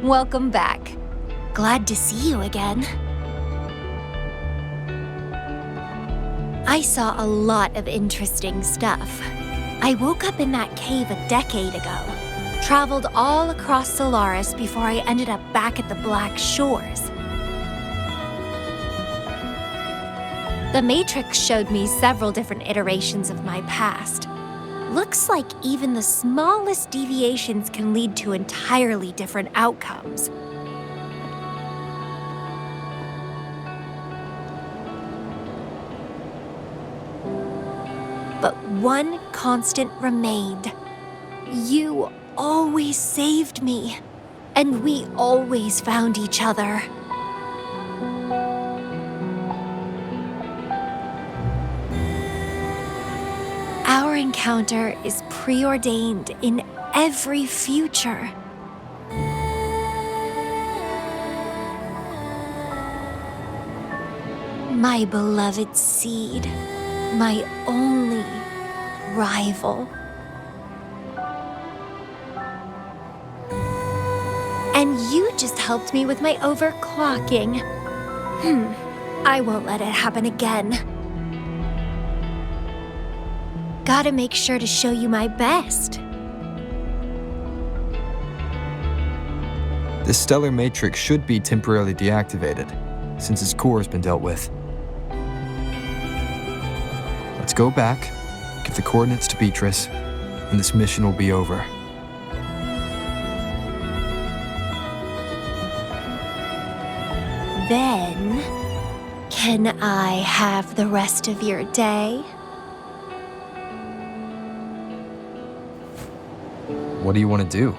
Welcome back. Glad to see you again. I saw a lot of interesting stuff. I woke up in that cave a decade ago, traveled all across Solaris before I ended up back at the Black Shores. The Matrix showed me several different iterations of my past. Looks like even the smallest deviations can lead to entirely different outcomes. But one constant remained. You always saved me, and we always found each other. Our encounter is preordained in every future. My beloved seed, my only rival. And you just helped me with my overclocking. I won't let it happen again. Gotta make sure to show you my best. This stellar matrix should be temporarily deactivated, since its core has been dealt with. Let's go back, give the coordinates to Beatrice, and this mission will be over. Then, can I have the rest of your day? What do you want to do?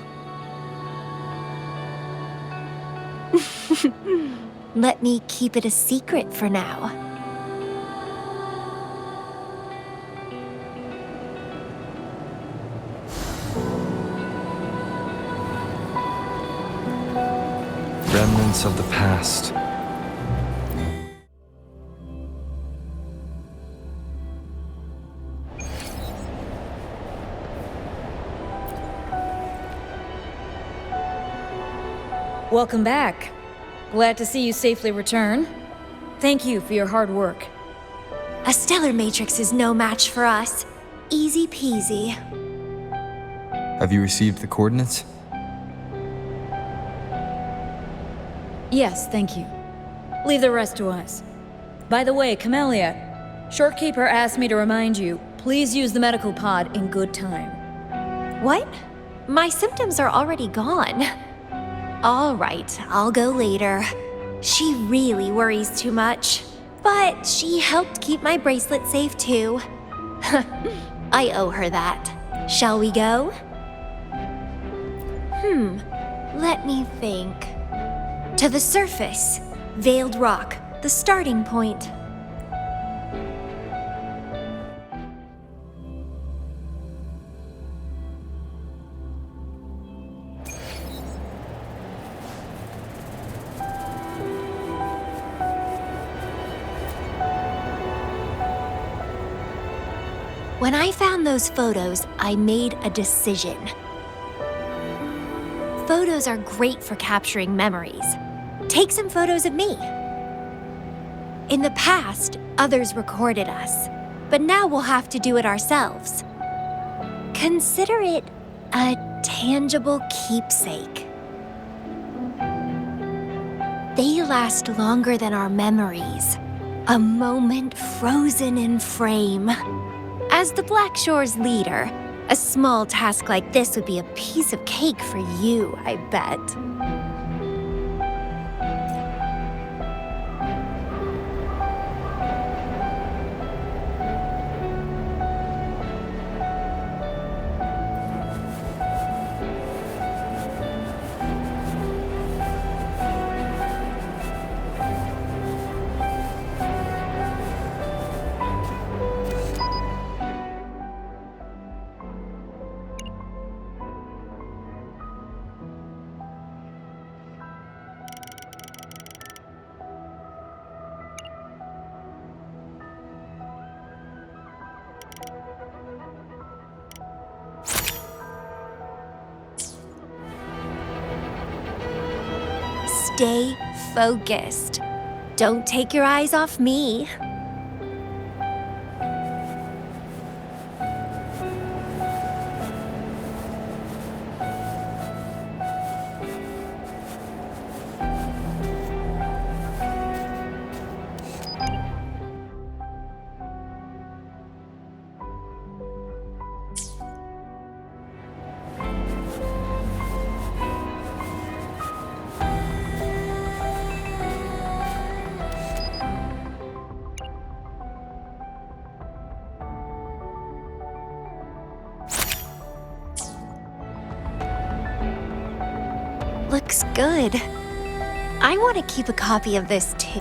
Let me keep it a secret for now. Remnants of the past. Welcome back. Glad to see you safely return. Thank you for your hard work. A stellar matrix is no match for us. Easy peasy. Have you received the coordinates? Yes, thank you. Leave the rest to us. By the way, Camellya, Shortkeeper asked me to remind you, please use the medical pod in good time. What? My symptoms are already gone. All right, I'll go later. She really worries too much. But she helped keep my bracelet safe too. I owe her that. Shall we go? Let me think. To the surface. Veiled Rock, the starting point. When I found those photos, I made a decision. Photos are great for capturing memories. Take some photos of me. In the past, others recorded us, but now we'll have to do it ourselves. Consider it a tangible keepsake. They last longer than our memories. A moment frozen in frame. As the Black Shore's leader, A small task like this would be a piece of cake for you, I bet. Stay focused. Don't take your eyes off me. Looks good. I want to keep a copy of this too.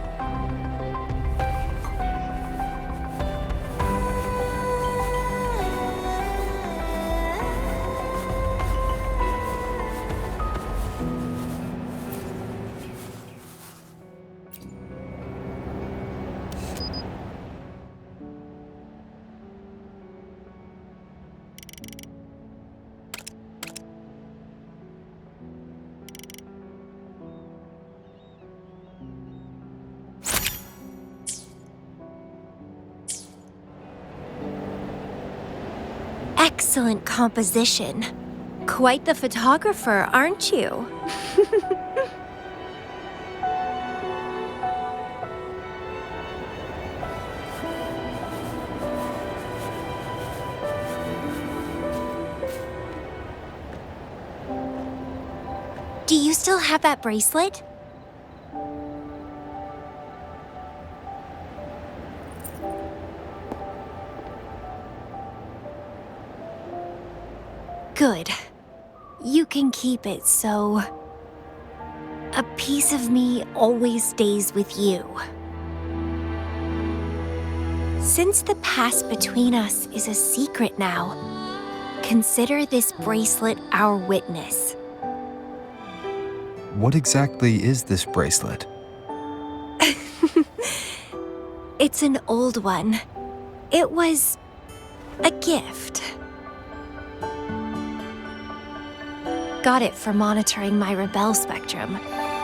Excellent composition. Quite the photographer, aren't you? Do you still have that bracelet? Good. You can keep it, so a piece of me always stays with you. Since the past between us is a secret now, consider this bracelet our witness. What exactly is this bracelet? It's an old one. It was a gift. Got it for monitoring my rebel spectrum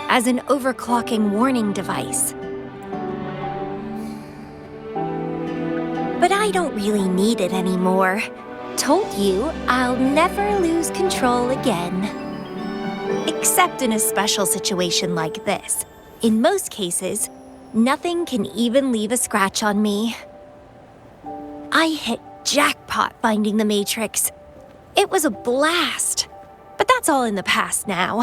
as an overclocking warning device. But I don't really need it anymore. Told you I'll never lose control again. Except in a special situation like this. In most cases, nothing can even leave a scratch on me. I hit jackpot finding the Matrix. It was a blast. But that's all in the past now.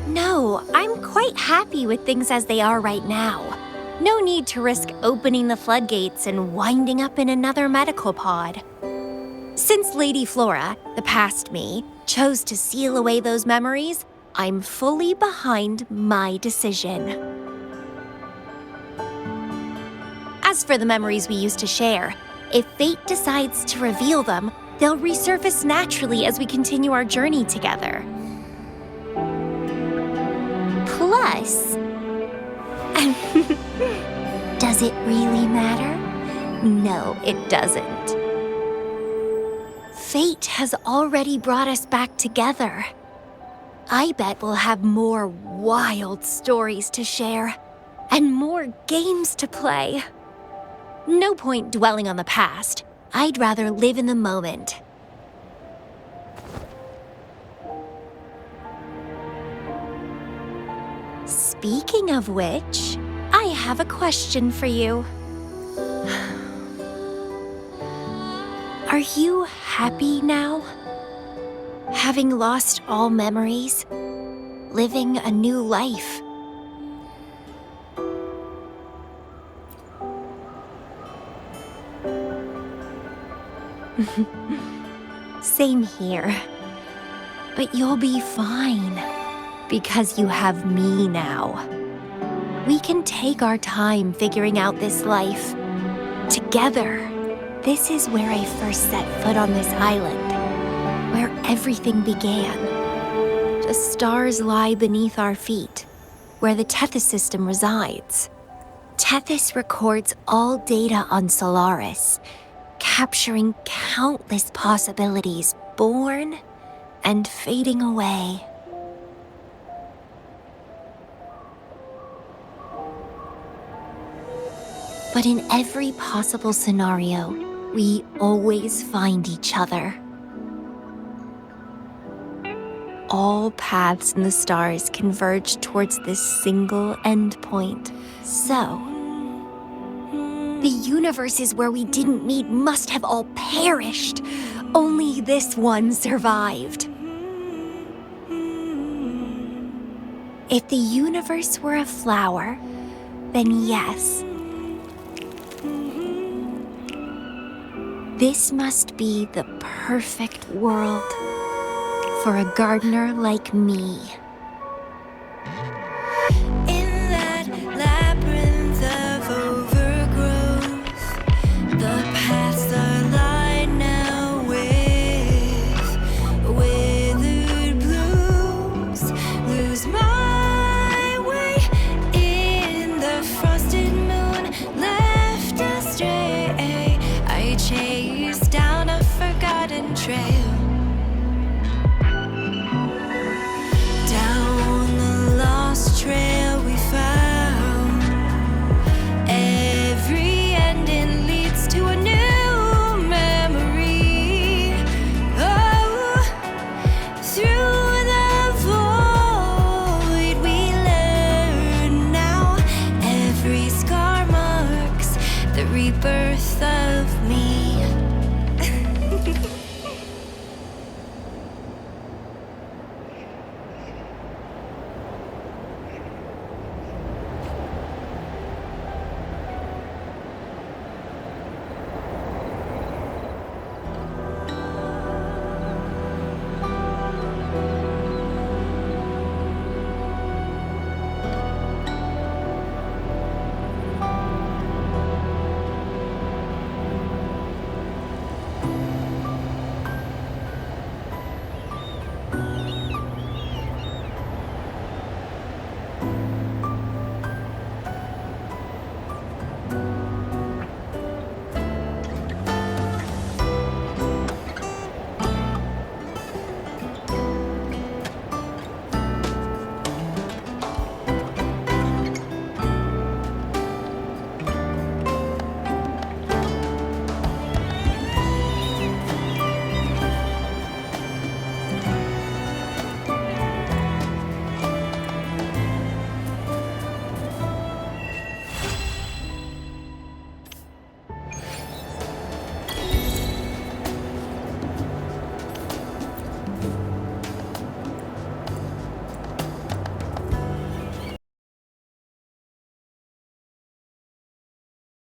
No, I'm quite happy with things as they are right now. No need to risk opening the floodgates and winding up in another medical pod. Since Lady Flora, the past me, chose to seal away those memories, I'm fully behind my decision. As for the memories we used to share, if fate decides to reveal them, they'll resurface naturally as we continue our journey together. Plus, does it really matter? No, it doesn't. Fate has already brought us back together. I bet we'll have more wild stories to share, and more games to play. No point dwelling on the past. I'd rather live in the moment. Speaking of which, I have a question for you. Are you happy now? Having lost all memories? Living a new life? Same here. But you'll be fine, because you have me now. We can take our time figuring out this life together. This is where I first set foot on this island, where everything began. The stars lie beneath our feet, where the Tethys system resides. Tethys records all data on Solaris, capturing countless possibilities born and fading away. But in every possible scenario, we always find each other. All paths in the stars converge towards this single endpoint. So, the universes where we didn't meet must have all perished. Only this one survived. If the universe were a flower, then yes. This must be the perfect world for a gardener like me.